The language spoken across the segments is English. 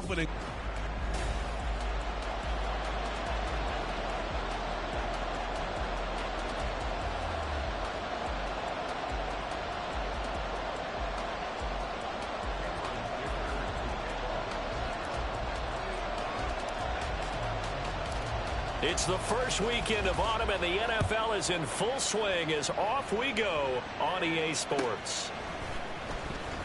opening. It's the first weekend of autumn, and the NFL is in full swing as off we go on EA Sports.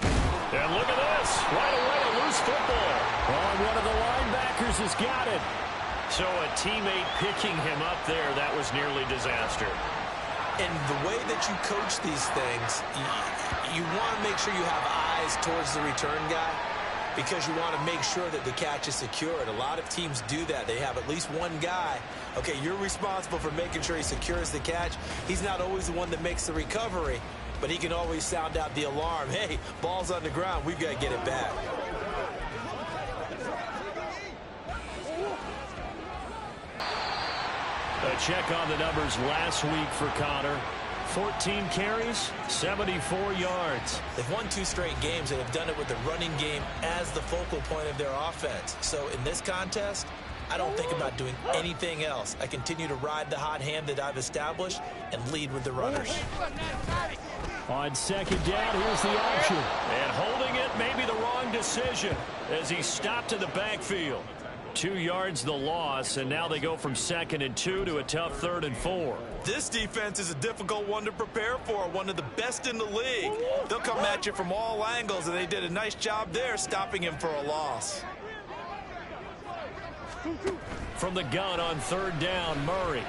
And look at this. Right away, a loose football. Oh, one of the linebackers has got it. So a teammate picking him up there, that was nearly disaster. And the way that you coach these things, you want to make sure you have eyes towards the return guy, because you want to make sure that the catch is secured. A lot of teams do that. They have at least one guy. Okay, you're responsible for making sure he secures the catch. He's not always the one that makes the recovery, but he can always sound out the alarm. Hey, ball's on the ground. We've got to get it back. A check on the numbers last week for Connor. 14 carries, 74 yards. They've won 2 straight games and have done it with the running game as the focal point of their offense. So in this contest, I don't think about doing anything else. I continue to ride the hot hand that I've established and lead with the runners. On second down, here's the option. And holding it may be the wrong decision as he stopped in the backfield. 2 yards the loss, and now they go from 2nd and 2 to a tough 3rd and 4. This defense is a difficult one to prepare for, one of the best in the league. They'll come at you from all angles, and they did a nice job there stopping him for a loss. From the gun on 3rd down, Murray.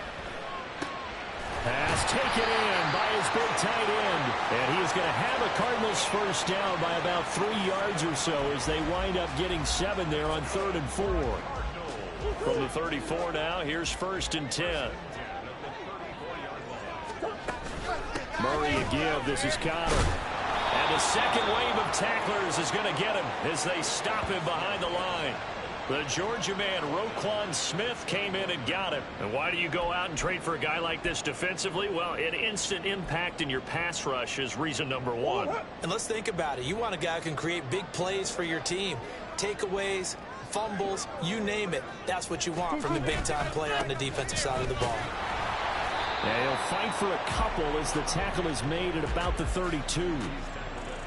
Pass taken in by his big tight end. And he is going to have a Cardinals first down by about 3 yards or so as they wind up getting 7 there on 3rd and 4. From the 34 now, here's 1st and 10. Murray a give. This is Connor. And the second wave of tacklers is going to get him as they stop him behind the line. The Georgia man, Roquan Smith, came in and got him. And why do you go out and trade for a guy like this defensively? Well, an instant impact in your pass rush is reason number 1. And let's think about it. You want a guy who can create big plays for your team. Takeaways, fumbles, you name it. That's what you want from the big-time player on the defensive side of the ball. Yeah, he'll fight for a couple as the tackle is made at about the 32.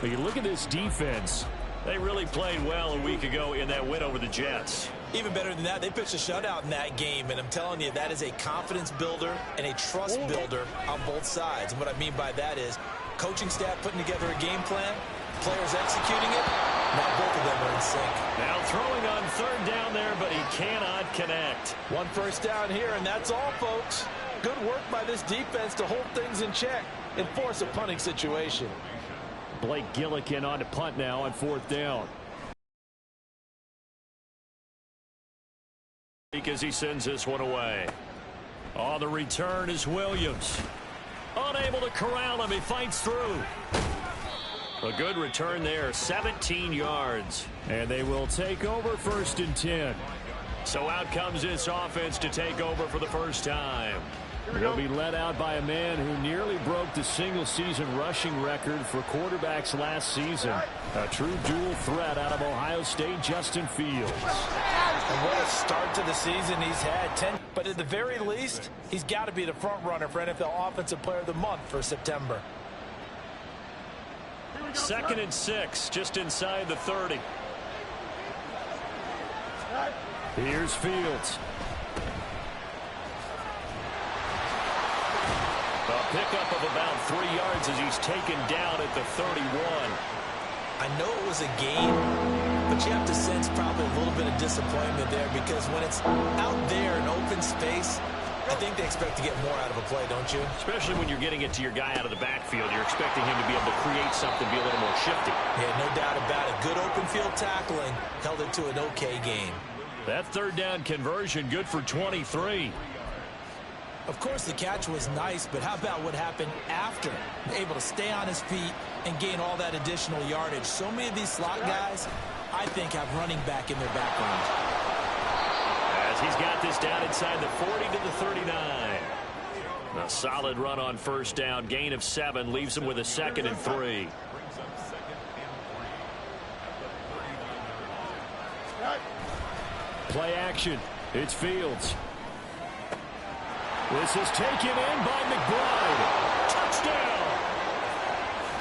But you look at this defense. They really played well a week ago in that win over the Jets. Even better than that, they pitched a shutout in that game, and I'm telling you, that is a confidence builder and a trust builder on both sides. And what I mean by that is coaching staff putting together a game plan, players executing it. Now both of them are in sync. Now throwing on 3rd down there, but he cannot connect. 1 first down here, and that's all, folks. Good work by this defense to hold things in check and force a punting situation. Blake Gillikin on to punt now on 4th down. Because he sends this one away. On the return is Williams. Unable to corral him. He fights through. A good return there. 17 yards. And they will take over 1st and 10. So out comes this offense to take over for the first time. They'll be led out by a man who nearly broke the single-season rushing record for quarterbacks last season. A true dual threat out of Ohio State, Justin Fields. And what a start to the season he's had. 10, but at the very least, he's got to be the front runner for NFL Offensive Player of the Month for September. 2nd and 6, just inside the 30. Here's Fields. A pickup of about 3 yards as he's taken down at the 31. I know it was a gain, but you have to sense probably a little bit of disappointment there, because when it's out there in open space, I think they expect to get more out of a play, don't you? Especially when you're getting it to your guy out of the backfield. You're expecting him to be able to create something, be a little more shifty. Yeah, no doubt about it. Good open field tackling held it to an okay game. That 3rd down conversion good for 23. Of course, the catch was nice, but how about what happened after? Able to stay on his feet and gain all that additional yardage. So many of these slot guys, I think, have running back in their background. As he's got this down inside the 40 to the 39. A solid run on 1st down. Gain of 7 leaves him with a 2nd and 3. Play action. It's Fields. This is taken in by McBride. Touchdown!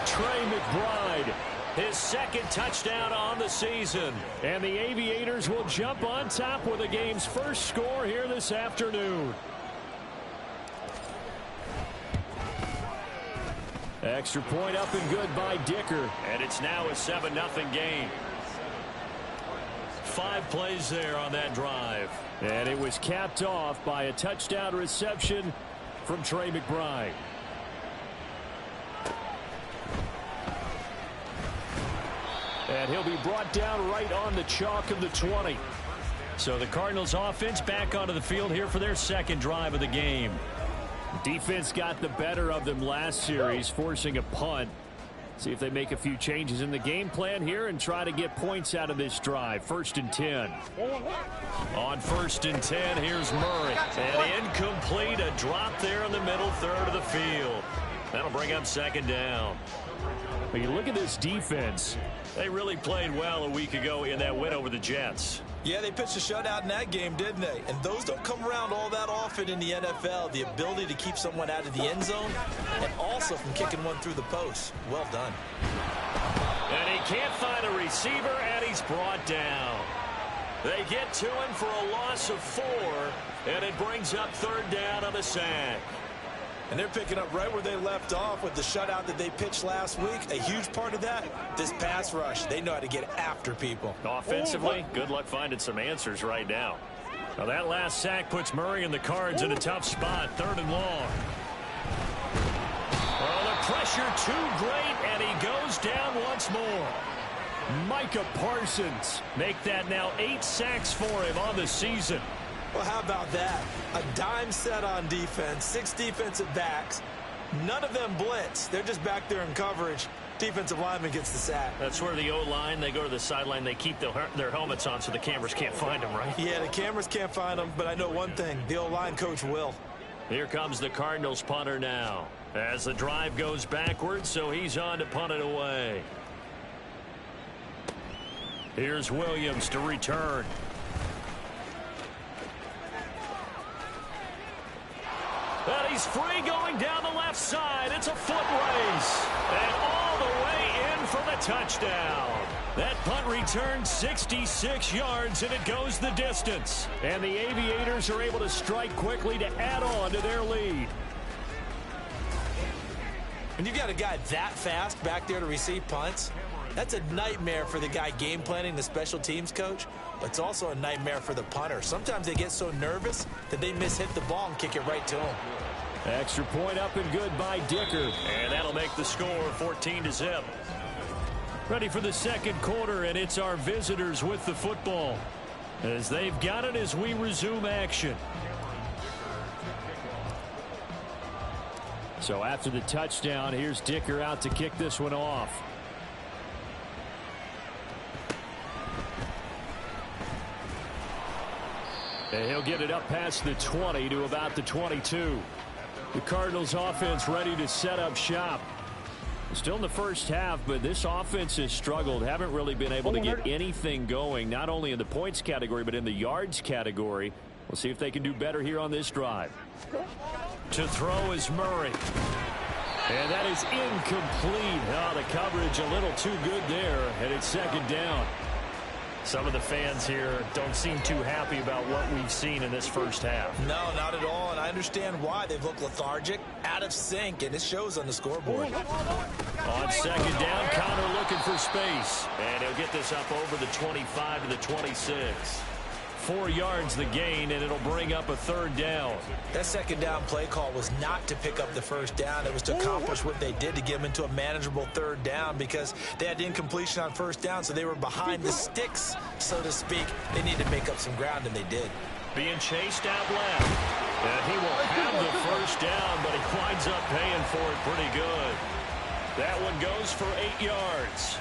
Trey McBride, his second touchdown on the season. And the Aviators will jump on top with the game's first score here this afternoon. Extra point up and good by Dicker. And it's now a 7-0 game. 5 plays there on that drive. And it was capped off by a touchdown reception from Trey McBride. And he'll be brought down right on the chalk of the 20. So the Cardinals offense back onto the field here for their second drive of the game. Defense got the better of them last series, forcing a punt. See if they make a few changes in the game plan here and try to get points out of this drive. 1st and 10. On 1st and 10, here's Murray. And incomplete, a drop there in the middle third of the field. That'll bring up 2nd down. But you look at this defense. They really played well a week ago in that win over the Jets. Yeah, they pitched a shutout in that game, didn't they? And those don't come around all that often in the NFL. The ability to keep someone out of the end zone and also from kicking one through the post. Well done. And he can't find a receiver, and he's brought down. They get to him for a loss of 4, and it brings up 3rd down on the sack. And they're picking up right where they left off with the shutout that they pitched last week. A huge part of that, this pass rush. They know how to get after people. Offensively, good luck finding some answers right now. Now that last sack puts Murray and the Cards in a tough spot. 3rd and long. Oh, the pressure too great, and he goes down once more. Micah Parsons make that now 8 sacks for him on the season. Well, how about that? A dime set on defense, 6 defensive backs. None of them blitz. They're just back there in coverage. Defensive lineman gets the sack. That's where the O-line, they go to the sideline, they keep their helmets on so the cameras can't find them, right? Yeah, the cameras can't find them, but I know one thing. The O-line coach will. Here comes the Cardinals punter now. As the drive goes backwards, so he's on to punt it away. Here's Williams to return. And he's free going down the left side. It's a foot race. And all the way in for the touchdown. That punt returns 66 yards, and it goes the distance. And the Aviators are able to strike quickly to add on to their lead. When you've got a guy that fast back there to receive punts, that's a nightmare for the guy game planning, the special teams coach. But it's also a nightmare for the punter. Sometimes they get so nervous that they mishit the ball and kick it right to him. Extra point up and good by Dicker. And that'll make the score 14-0. Ready for the second quarter, and it's our visitors with the football. As they've got it as we resume action. So after the touchdown, here's Dicker out to kick this one off. And he'll get it up past the 20 to about the 22. The Cardinals offense ready to set up shop. Still in the first half, but this offense has struggled. Haven't really been able to get anything going, not only in the points category, but in the yards category. We'll see if they can do better here on this drive. To throw is Murray. And that is incomplete. Oh, the coverage a little too good there, and it's 2nd down. Some of the fans here don't seem too happy about what we've seen in this first half. No, not at all, and I understand why. They've looked lethargic, out of sync, and it shows on the scoreboard. On 2nd down, Connor looking for space. And he'll get this up over the 25 to the 26. 4 yards the gain, and it'll bring up a 3rd down. That 2nd down play call was not to pick up the 1st down. It was to accomplish what they did to get them into a manageable 3rd down because they had incompletion on 1st down, so they were behind the sticks, so to speak. They needed to make up some ground, and they did. Being chased out left. And he will have the 1st down, but he winds up paying for it pretty good. That one goes for 8 yards.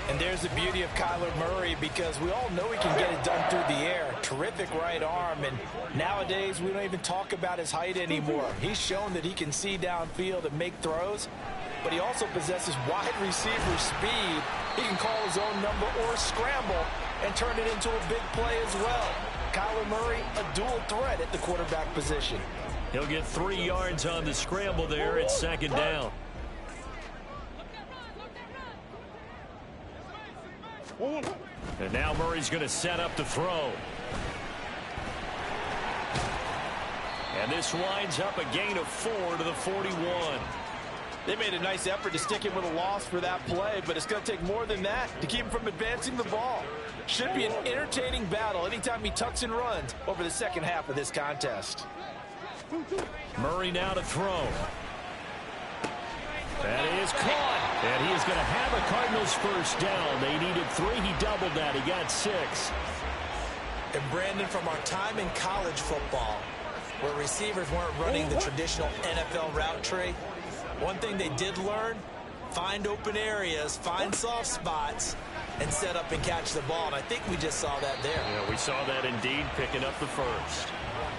And there's the beauty of Kyler Murray because we all know he can get it done through the air. Terrific right arm, and nowadays we don't even talk about his height anymore. He's shown that he can see downfield and make throws, but he also possesses wide receiver speed. He can call his own number or scramble, and turn it into a big play as well. Kyler Murray, a dual threat at the quarterback position. He'll get 3 yards on the scramble there. It's second down. And now Murray's going to set up to throw. And this winds up a gain of 4 to the 41. They made a nice effort to stick him with a loss for that play, but it's going to take more than that to keep him from advancing the ball. Should be an entertaining battle anytime he tucks and runs over the second half of this contest. Murray now to throw. That is caught. And he is going to have a Cardinals first down. They needed 3. He doubled that. He got 6. And Brandon, from our time in college football, where receivers weren't running the traditional NFL route tree, one thing they did learn, find open areas, find soft spots, and set up and catch the ball. And I think we just saw that there. Yeah, we saw that indeed, picking up the first.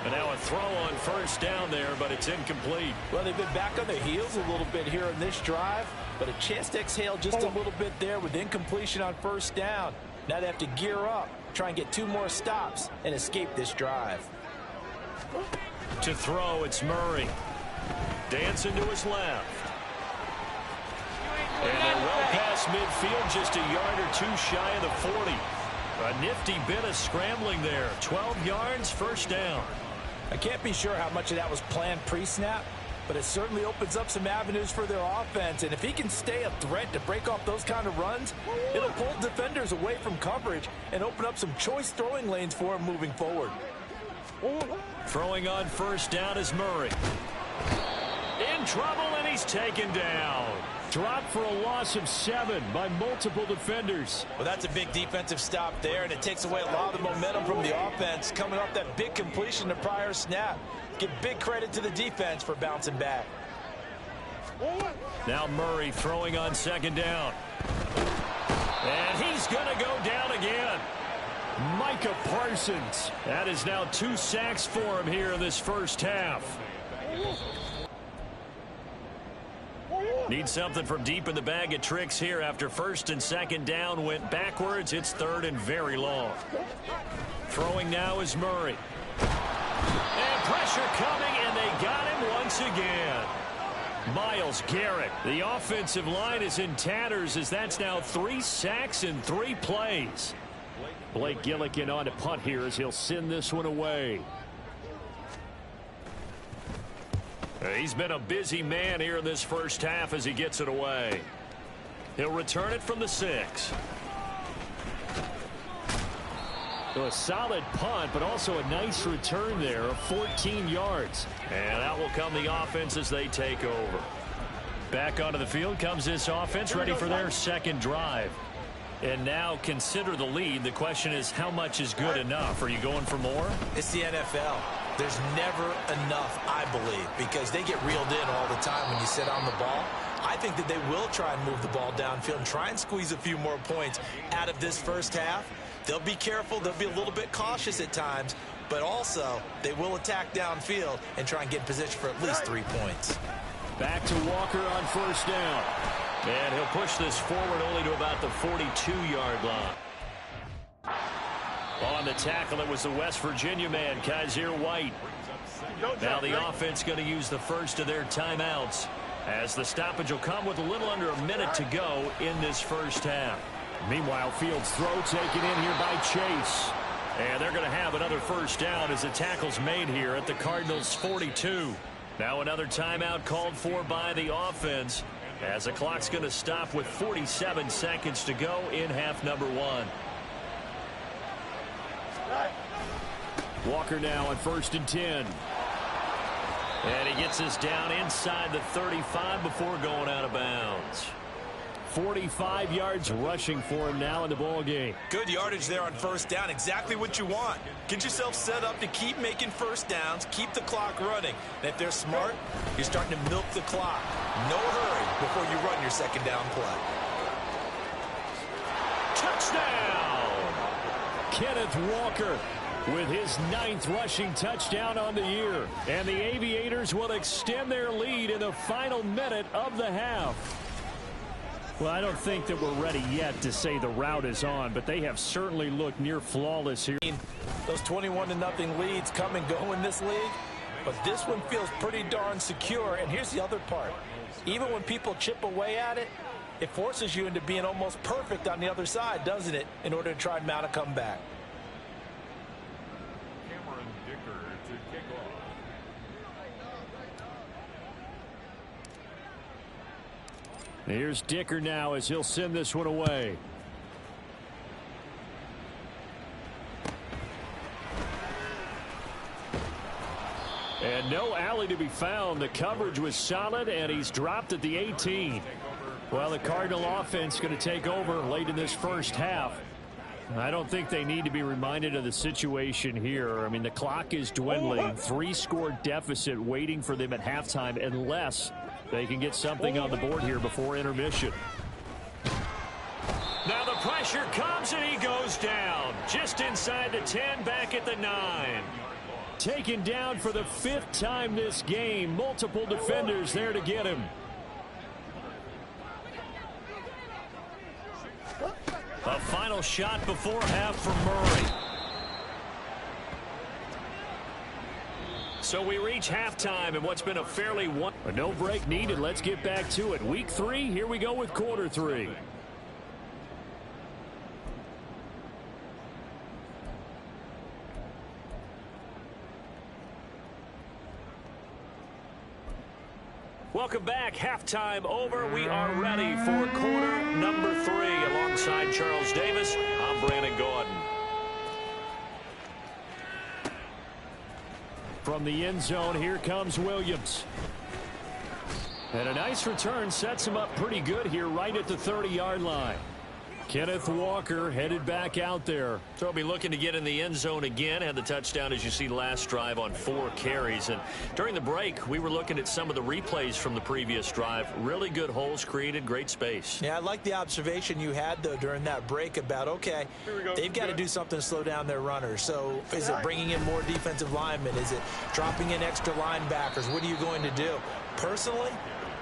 And now a throw on first down there, but it's incomplete. Well, they've been back on their heels a little bit here in this drive, but a chance to exhale just a little bit there with incompletion on first down. Now they have to gear up, try and get 2 more stops, and escape this drive. To throw, it's Murray. Dancing to his left. And they're well past midfield, just a yard or 2 shy of the 40. A nifty bit of scrambling there. 12 yards, first down. I can't be sure how much of that was planned pre-snap, but it certainly opens up some avenues for their offense. And if he can stay a threat to break off those kind of runs, it'll pull defenders away from coverage and open up some choice throwing lanes for him moving forward. Throwing on first down is Murray. In trouble, and he's taken down. Dropped for a loss of 7 by multiple defenders. Well, that's a big defensive stop there, and it takes away a lot of the momentum from the offense coming off that big completion the prior snap. Give big credit to the defense for bouncing back. Now Murray throwing on second down. And he's going to go down again. Micah Parsons. That is now 2 sacks for him here in this first half. Need something from deep in the bag of tricks here after first and second down went backwards. It's third and very long. Throwing now is Murray. And pressure coming, and they got him once again. Myles Garrett. The offensive line is in tatters as that's now 3 sacks in 3 plays. Blake Gillikin on to punt here as he'll send this one away. He's been a busy man here in this first half as he gets it away. He'll return it from the 6. So a solid punt, but also a nice return there of 14 yards. And out will come the offense as they take over. Back onto the field comes this offense, ready for their second drive. And now consider the lead. The question is, how much is good enough? Are you going for more? It's the NFL. There's never enough, I believe, because they get reeled in all the time when you sit on the ball. I think that they will try and move the ball downfield and try and squeeze a few more points out of this first half. They'll be careful. They'll be a little bit cautious at times, but also they will attack downfield and try and get in position for at least 3 points. Back to Walker on first down. And he'll push this forward only to about the 42-yard line. On the tackle, it was the West Virginia man, Kaiser White. Now the offense going to use the first of their timeouts as the stoppage will come with a little under a minute to go in this first half. Meanwhile, Fields' throw taken in here by Chase. And they're going to have another first down as the tackle's made here at the Cardinals' 42. Now another timeout called for by the offense as the clock's going to stop with 47 seconds to go in half number 1. Walker now on first and 10. And he gets us down inside the 35 before going out of bounds. 45 yards rushing for him now in the ball game. Good yardage there on first down. Exactly what you want. Get yourself set up to keep making first downs, keep the clock running. And if they're smart, you're starting to milk the clock. No hurry before you run your second down play. Touchdown! Kenneth Walker with his 9th rushing touchdown on the year. And the Aviators will extend their lead in the final minute of the half. Well, I don't think that we're ready yet to say the route is on, but they have certainly looked near flawless here. Those 21-0 leads come and go in this league, but this one feels pretty darn secure. And here's the other part. Even when people chip away at it, it forces you into being almost perfect on the other side, doesn't it, in order to try and mount a comeback. Here's Dicker now as he'll send this one away. And no alley to be found. The coverage was solid, and he's dropped at the 18. Well, the Cardinal offense going to take over late in this first half. I don't think they need to be reminded of the situation here. I mean, the clock is dwindling. 3-score deficit waiting for them at halftime unless they can get something on the board here before intermission. Now the pressure comes, and he goes down. Just inside the 10, back at the 9. Taken down for the 5th time this game. Multiple defenders there to get him. A final shot before half for Murray. So we reach halftime in what's been a fairly no break needed. Let's get back to it. Week 3, here we go with quarter 3. Welcome back. Halftime over. We are ready for quarter number 3. Alongside Charles Davis, I'm Brandon Gordon. From the end zone, here comes Williams. And a nice return sets him up pretty good here right at the 30-yard line. Kenneth Walker headed back out there. So he'll be looking to get in the end zone again. Had the touchdown, as you see, last drive on 4 carries. And during the break, we were looking at some of the replays from the previous drive. Really good holes created, great space. Yeah, I like the observation you had, though, during that break about, okay, they've got to do something to slow down their runners. So is it bringing in more defensive linemen? Is it dropping in extra linebackers? What are you going to do? Personally,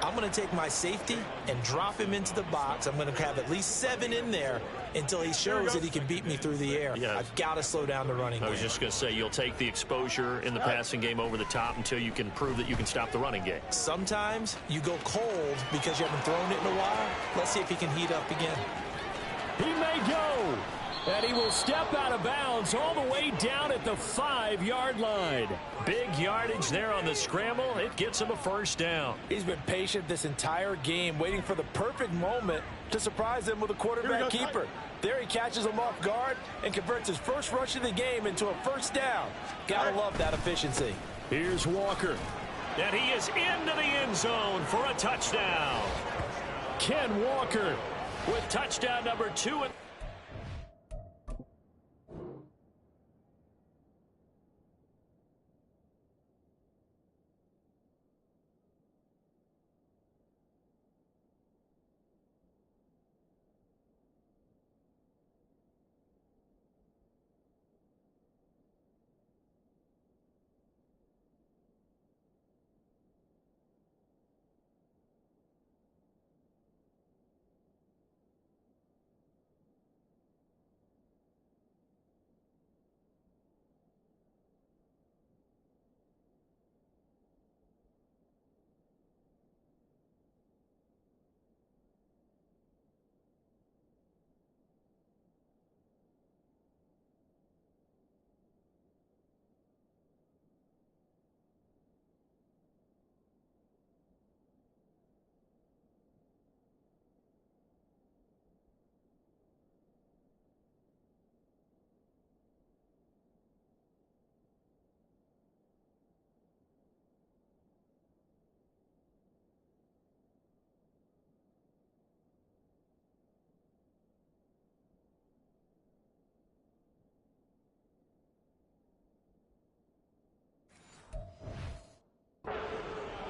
I'm going to take my safety and drop him into the box. I'm going to have at least 7 in there until he shows that he can beat me through the air. Yeah. I've got to slow down the running game. I was just going to say, you'll take the exposure in the passing game over the top until you can prove that you can stop the running game. Sometimes you go cold because you haven't thrown it in a while. Let's see if he can heat up again. He may go. And he will step out of bounds all the way down at the 5-yard line. Big yardage there on the scramble. It gets him a first down. He's been patient this entire game, waiting for the perfect moment to surprise them with a quarterback keeper. There he catches him off guard and converts his first rush of the game into a first down. Gotta love that efficiency. Here's Walker. And he is into the end zone for a touchdown. Ken Walker with touchdown number 2.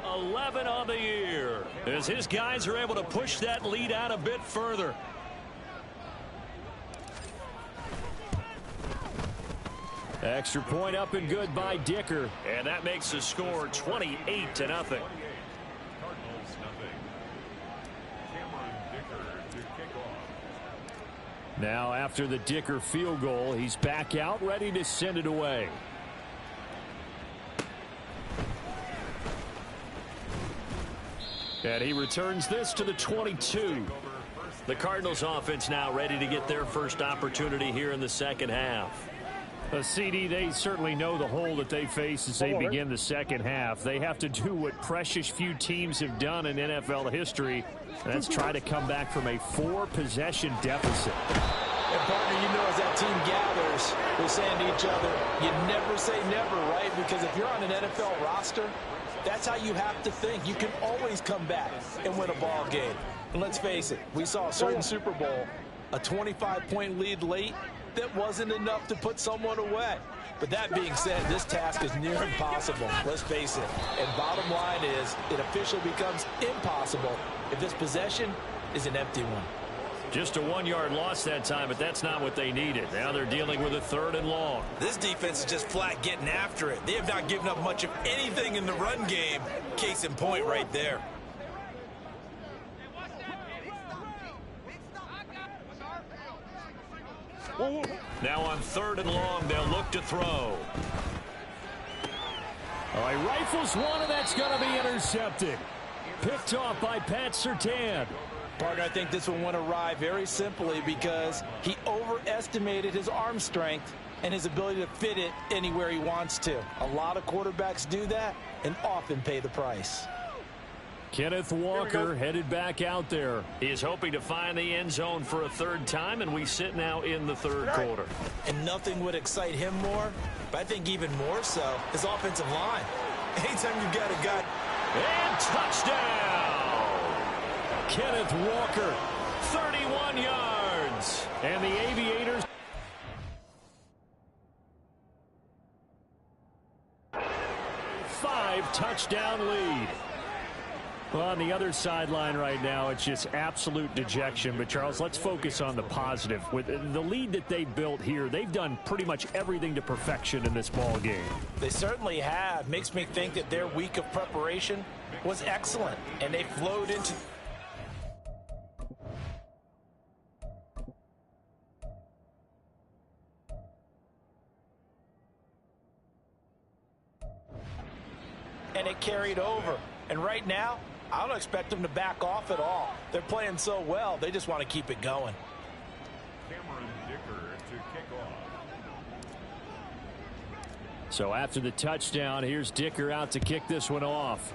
.11 on the year as his guys are able to push that lead out a bit further. Extra point up and good by Dicker. And that makes the score 28-0. Now after the Dicker field goal, he's back out ready to send it away. And he returns this to the 22. The Cardinals offense now ready to get their first opportunity here in the second half. CD, they certainly know the hole that they face as they begin the second half. They have to do what precious few teams have done in NFL history. And that's try to come back from a 4-possession deficit. And partner, you know, as that team gathers, we're saying to each other, you never say never, right? Because if you're on an NFL roster, that's how you have to think. You can always come back and win a ball game. And let's face it, we saw a certain Super Bowl, a 25-point lead late, that wasn't enough to put someone away. But that being said, this task is near impossible. Let's face it. And bottom line is, it officially becomes impossible if this possession is an empty one. Just a 1-yard loss that time, but that's not what they needed. Now they're dealing with a 3rd and long. This defense is just flat getting after it. They have not given up much of anything in the run game. Case in point right there. Now on 3rd and long, they'll look to throw. Oh, he rifles one, and that's going to be intercepted. Picked off by Pat Surtain. Partner, I think this one went awry very simply because he overestimated his arm strength and his ability to fit it anywhere he wants to. A lot of quarterbacks do that and often pay the price. Kenneth Walker headed back out there. He is hoping to find the end zone for a 3rd time, and we sit now in the 3rd quarter. And nothing would excite him more, but I think even more so, his offensive line. Anytime you've got a guy. And touchdown! Kenneth Walker, 31 yards. And the Aviators. 5-touchdown lead. Well, on the other sideline right now, it's just absolute dejection. But, Charles, let's focus on the positive. With the lead that they built here, they've done pretty much everything to perfection in this ball game. They certainly have. Makes me think that their week of preparation was excellent, and they flowed into... and it carried over. And right now, I don't expect them to back off at all. They're playing so well, they just want to keep it going. So after the touchdown, here's Dicker out to kick this one off.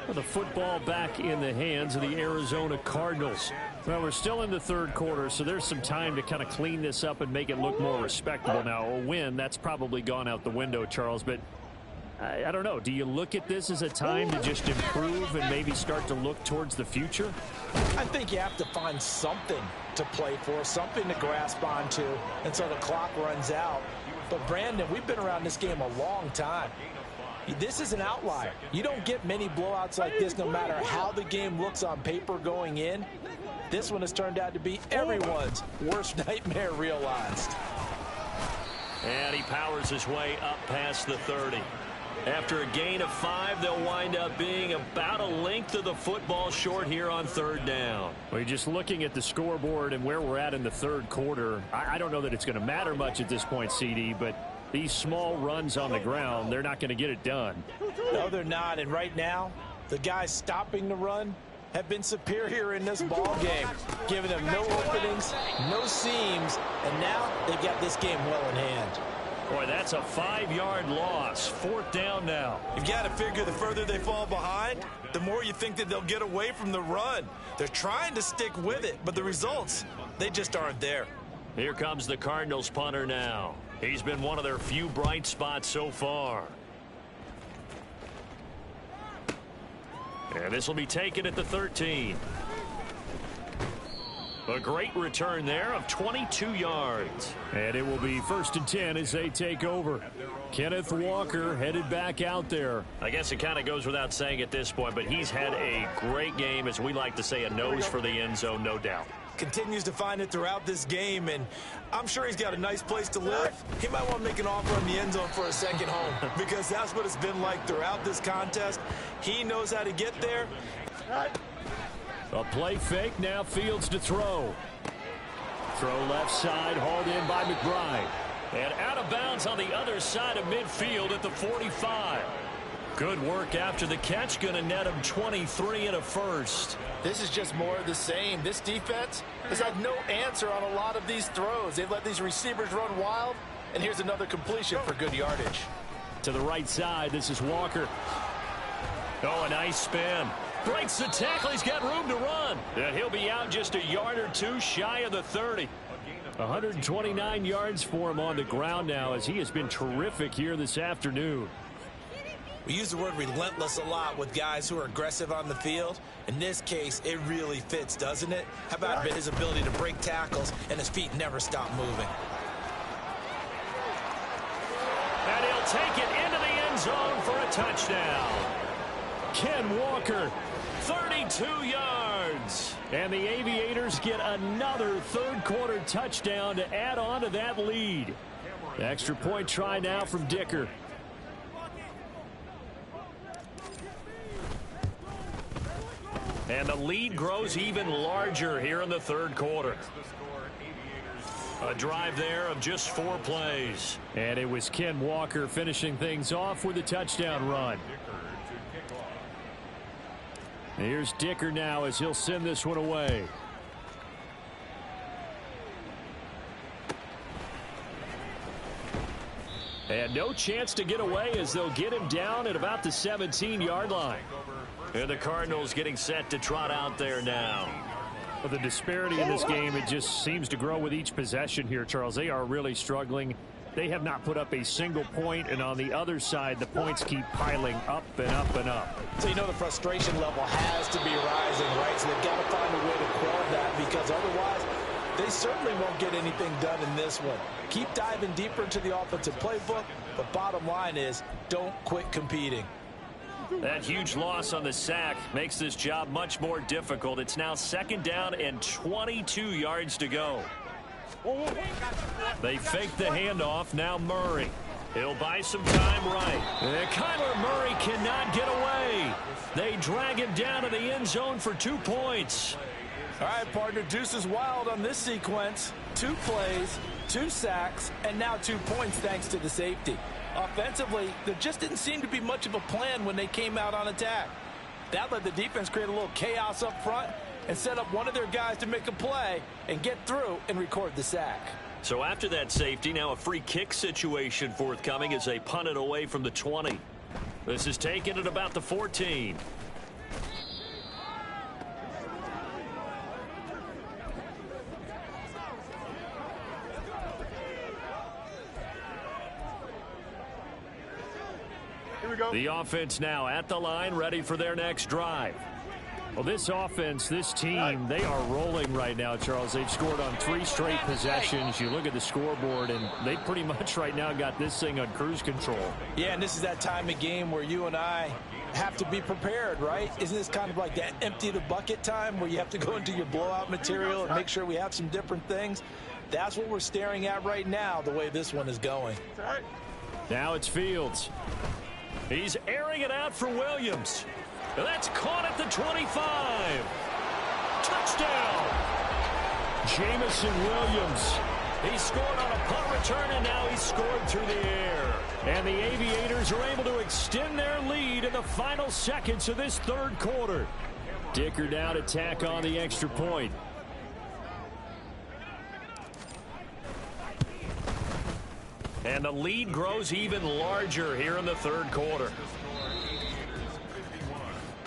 The football back in the hands of the Arizona Cardinals. Well, we're still in the 3rd quarter, so there's some time to kind of clean this up and make it look more respectable. Now, a win, that's probably gone out the window, Charles, but I don't know. Do you look at this as a time to just improve and maybe start to look towards the future? I think you have to find something to play for, something to grasp onto until the clock runs out. But, Brandon, we've been around this game a long time. This is an outlier. You don't get many blowouts like this no matter how the game looks on paper going in. This one has turned out to be everyone's worst nightmare realized. And he powers his way up past the 30. After a gain of 5, they'll wind up being about a length of the football short here on 3rd down. Well, you're just looking at the scoreboard and where we're at in the 3rd quarter. I don't know that it's going to matter much at this point, CD, but these small runs on the ground, they're not going to get it done. No, they're not. And right now, the guys stopping the run have been superior in this ball game, giving them no openings, no seams, and now they've got this game well in hand. Boy, that's a 5-yard loss. 4th down now. You've got to figure the further they fall behind, the more you think that they'll get away from the run. They're trying to stick with it, but the results, they just aren't there. Here comes the Cardinals punter now. He's been one of their few bright spots so far. And this will be taken at the 13. A great return there of 22 yards. And it will be 1st and 10 as they take over. Kenneth Walker headed back out there. I guess it kind of goes without saying at this point, but he's had a great game, as we like to say, a nose for the end zone, no doubt. continues to find it throughout this game, and I'm sure he's got a nice place to live. He might want to make an offer in the end zone for a second home because that's what it's been like throughout this contest. He knows how to get there. A play fake, now Fields to throw. Throw left side, hauled in by McBride. And out of bounds on the other side of midfield at the 45. Good work after the catch, going to net him 23 and a first. This is just more of the same. This defense has had no answer on a lot of these throws. They've let these receivers run wild, and here's another completion for good yardage. To the right side, this is Walker. Oh, a nice spin. Breaks the tackle. He's got room to run. And he'll be out just a yard or two shy of the 30. 129 yards for him on the ground now as he has been terrific here this afternoon. We use the word relentless a lot with guys who are aggressive on the field. In this case, it really fits, doesn't it? How about his ability to break tackles and his feet never stop moving? And he'll take it into the end zone for a touchdown. Ken Walker, 32 yards. And the Aviators get another third-quarter touchdown to add on to that lead. Extra point try now from Dicker. And the lead grows even larger here in the third quarter. A drive there of just 4 plays. And it was Ken Walker finishing things off with a touchdown run. Here's Dicker now as he'll send this one away. And no chance to get away as they'll get him down at about the 17-yard line. And the Cardinals getting set to trot out there now. Well, the disparity in this game, it just seems to grow with each possession here, Charles. They are really struggling. They have not put up a single point, and on the other side, the points keep piling up and up and up. So you know the frustration level has to be rising, right? So they've got to find a way to quell that because otherwise they certainly won't get anything done in this one. Keep diving deeper into the offensive playbook, but bottom line is don't quit competing. That huge loss on the sack makes this job much more difficult. It's now 2nd down and 22 yards to go. They fake the handoff. Now Murray. He'll buy some time right. And Kyler Murray cannot get away. They drag him down to the end zone for 2 points. All right, partner, deuce is wild on this sequence. 2 plays, 2 sacks, and now 2 points thanks to the safety. Offensively, there just didn't seem to be much of a plan when they came out on attack. That let the defense create a little chaos up front and set up one of their guys to make a play and get through and record the sack. So after that safety, now a free kick situation forthcoming as they punt it away from the 20. This is taken at about the 14. The offense now at the line, ready for their next drive. Well, this offense, this team, they are rolling right now, Charles. They've scored on 3 straight possessions. You look at the scoreboard, and they pretty much right now got this thing on cruise control. Yeah, and this is that time of game where you and I have to be prepared, right? Isn't this kind of like that empty the bucket time where you have to go into your blowout material and make sure we have some different things? That's what we're staring at right now, the way this one is going. Now it's Fields. He's airing it out for Williams. That's caught at the 25. Touchdown. Jamison Williams. He scored on a punt return, and now he's scored through the air. And the Aviators are able to extend their lead in the final seconds of this third quarter. Dicker now to tack on the extra point. And the lead grows even larger here in the third quarter.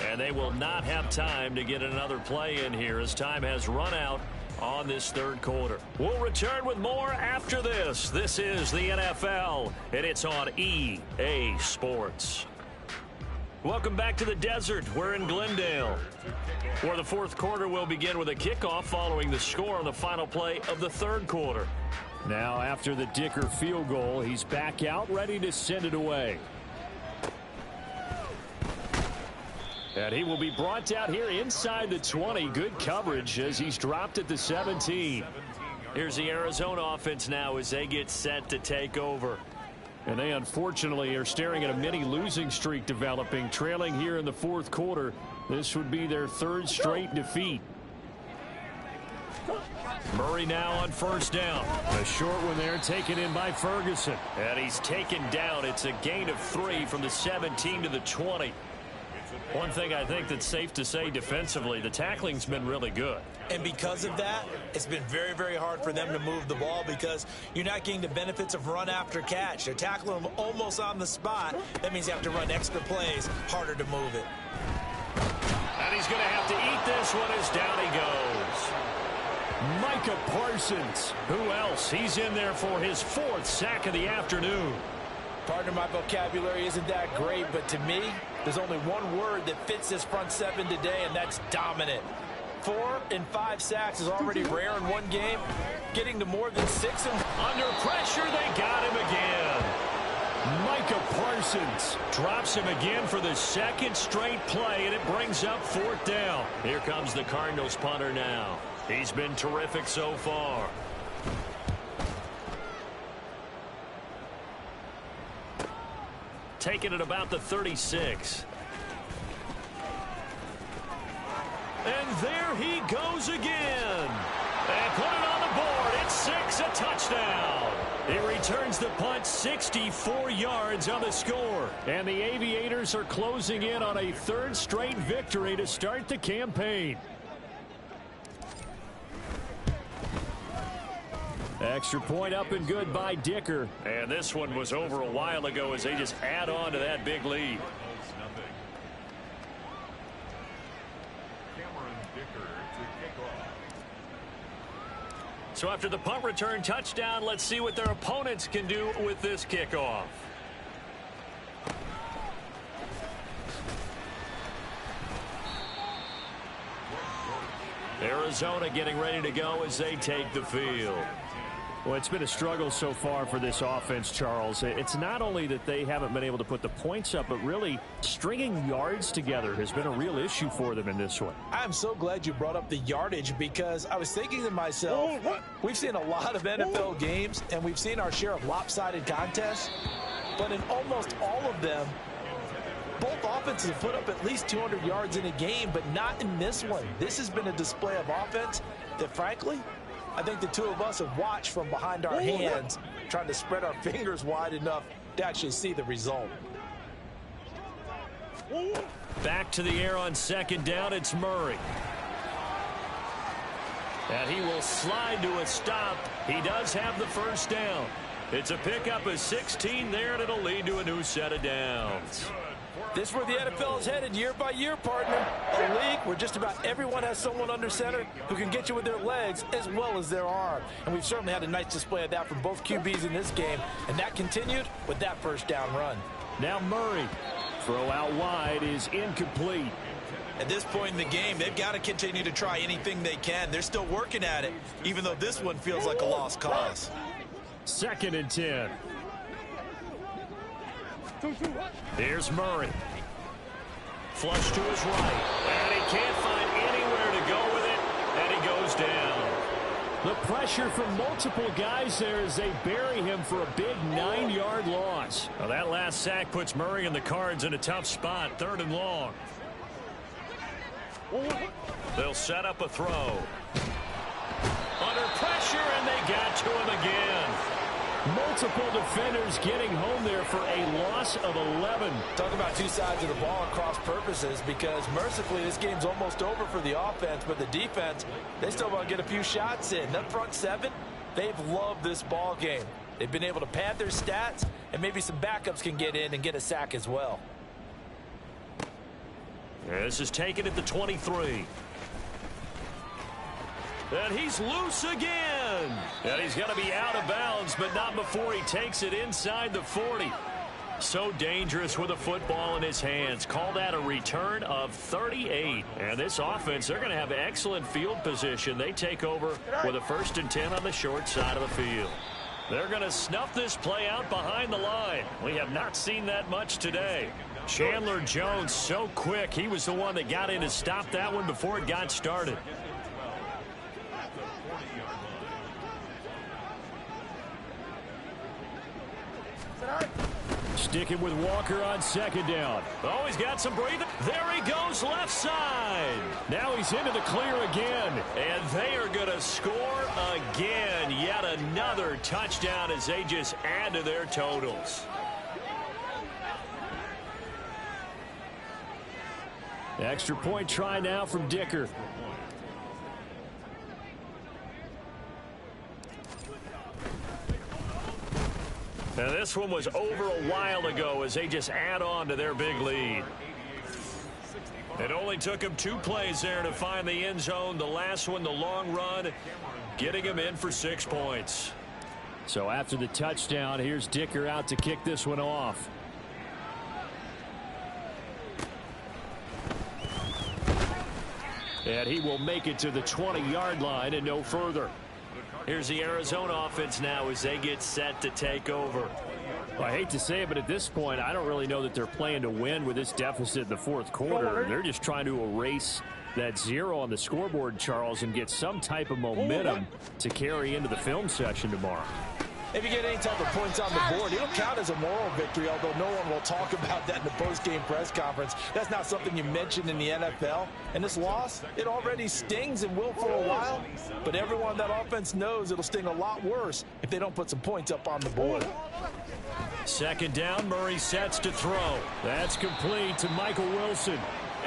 And they will not have time to get another play in here as time has run out on this third quarter. We'll return with more after this. This is the NFL, and it's on EA Sports. Welcome back to the desert. We're in Glendale, where the fourth quarter will begin with a kickoff following the score on the final play of the third quarter. Now, after the Dicker field goal, he's back out, ready to send it away. And he will be brought out here inside the 20. Good coverage as he's dropped at the 17. Here's the Arizona offense now as they get set to take over. And they unfortunately are staring at a mini losing streak developing, trailing here in the fourth quarter. This would be their third straight defeat. Murray now on first down. A short one there taken in by Ferguson. And he's taken down. It's a gain of 3 from the 17 to the 20. One thing I think that's safe to say defensively, the tackling's been really good. And because of that, it's been very, very hard for them to move the ball because you're not getting the benefits of run after catch. They're tackling them almost on the spot. That means you have to run extra plays, harder to move it. And he's going to have to eat this one as down he goes. Micah Parsons. Who else? He's in there for his 4th sack of the afternoon. Partner, my vocabulary isn't that great, but to me, there's only one word that fits this front 7 today, and that's dominant. 4 and 5 sacks is already rare in one game. Getting to more than 6 and under pressure, they got him again. Micah Parsons drops him again for the 2nd straight play, and it brings up 4th down. Here comes the Cardinals punter now. He's been terrific so far. Taking it about the 36. And there he goes again. And put it on the board. It's 6, a touchdown. He returns the punt, 64 yards on the score. And the Aviators are closing in on a 3rd straight victory to start the campaign. Extra point up and good by Dicker. And this one was over a while ago as they just add on to that big lead. So after the punt return touchdown, let's see what their opponents can do with this kickoff. Arizona getting ready to go as they take the field. Well, it's been a struggle so far for this offense, Charles. It's not only that they haven't been able to put the points up, but really stringing yards together has been a real issue for them in this one. I'm so glad you brought up the yardage because I was thinking to myself, we've seen a lot of NFL games and we've seen our share of lopsided contests, but in almost all of them, both offenses have put up at least 200 yards in a game, but not in this one. This has been a display of offense that, frankly, I think the two of us have watched from behind our hands, trying to spread our fingers wide enough to actually see the result. Back to the air on 2nd down, it's Murray. And he will slide to a stop. He does have the 1st down. It's a pickup of 16 there, and it'll lead to a new set of downs. This is where the NFL is headed year by year, partner. A league where just about everyone has someone under center who can get you with their legs as well as their arm. And we've certainly had a nice display of that from both QBs in this game. And that continued with that 1st down run. Now Murray. Throw out wide is incomplete. At this point in the game, they've got to continue to try anything they can. They're still working at it, even though this one feels like a lost cause. 2nd and 10. Here's Murray. Flush to his right. And he can't find anywhere to go with it. And he goes down. The pressure from multiple guys there as they bury him for a big 9-yard loss. Well, that last sack puts Murray and the Cards in a tough spot. 3rd and long. They'll set up a throw. Under pressure, and they got to him again. Multiple defenders getting home there for a loss of 11. Talk about two sides of the ball and cross purposes, because mercifully this game's almost over for the offense, but the defense, they still want to get a few shots in. That front 7, they've loved this ball game. They've been able to pad their stats, and maybe some backups can get in and get a sack as well. This is taken at the 23. And he's loose again. And he's going to be out of bounds, but not before he takes it inside the 40. So dangerous with a football in his hands. Call that a return of 38. And this offense, they're going to have excellent field position. They take over with a 1st and 10 on the short side of the field. They're going to snuff this play out behind the line. We have not seen that much today. Chandler Jones so quick. He was the one that got in to stop that one before it got started. Sticking with Walker on second down. Oh, he's got some breathing. There he goes, left side. Now he's into the clear again. And they are going to score again. Yet another touchdown as they just add to their totals. Extra point try now from Dicker. Now this one was over a while ago as they just add on to their big lead. It only took him 2 plays there to find the end zone. The last one, the long run, getting him in for 6 points. So after the touchdown, here's Dicker out to kick this one off. And he will make it to the 20-yard line and no further. Here's the Arizona offense now as they get set to take over. Well, I hate to say it, but at this point, I don't really know that they're playing to win with this deficit in the fourth quarter. They're just trying to erase that 0 on the scoreboard, Charles, and get some type of momentum to carry into the film session tomorrow. If you get any type of points on the board, it'll count as a moral victory, although no one will talk about that in the post-game press conference. That's not something you mentioned in the NFL. And this loss, it already stings and will for a while, but everyone on that offense knows it'll sting a lot worse if they don't put some points up on the board. Second down, Murray sets to throw. That's complete to Michael Wilson.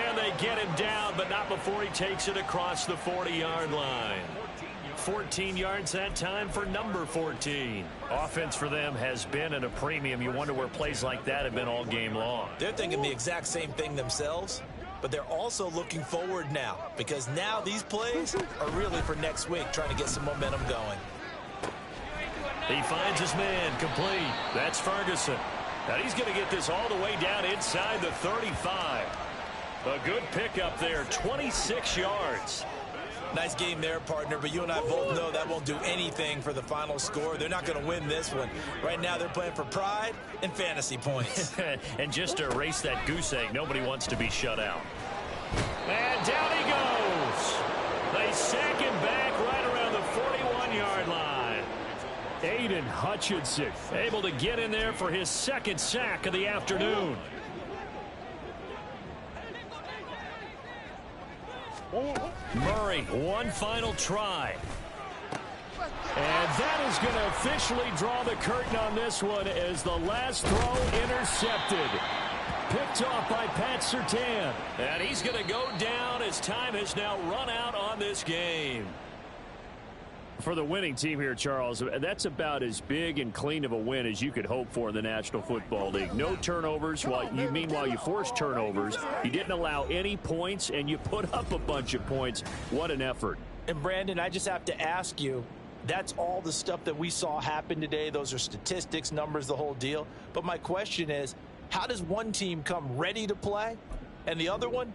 And they get him down, but not before he takes it across the 40-yard line. 14 yards that time for number 14. Offense for them has been at a premium. You wonder where plays like that have been all game long. They're thinking the exact same thing themselves, but they're also looking forward now because now these plays are really for next week, trying to get some momentum going. He finds his man complete. That's Ferguson. Now he's going to get this all the way down inside the 35. A good pickup there, 26 yards. Nice game there, partner, but you and I both know that won't do anything for the final score. They're not going to win this one. Right now, they're playing for pride and fantasy points. And just to erase that goose egg, nobody wants to be shut out. And down he goes. They sack him back right around the 41-yard line. Aiden Hutchinson able to get in there for his second sack of the afternoon. Murray, one final try. And that is going to officially draw the curtain on this one as the last throw intercepted. Picked off by Pat Surtain. And he's going to go down as time has now run out on this game. For the winning team here, Charles, that's about as big and clean of a win as you could hope for in the National Football League. No turnovers. Meanwhile, you forced turnovers. You didn't allow any points, and you put up a bunch of points. What an effort. And, Brandon, I just have to ask you, that's all the stuff that we saw happen today. Those are statistics, numbers, the whole deal. But my question is, how does one team come ready to play and the other one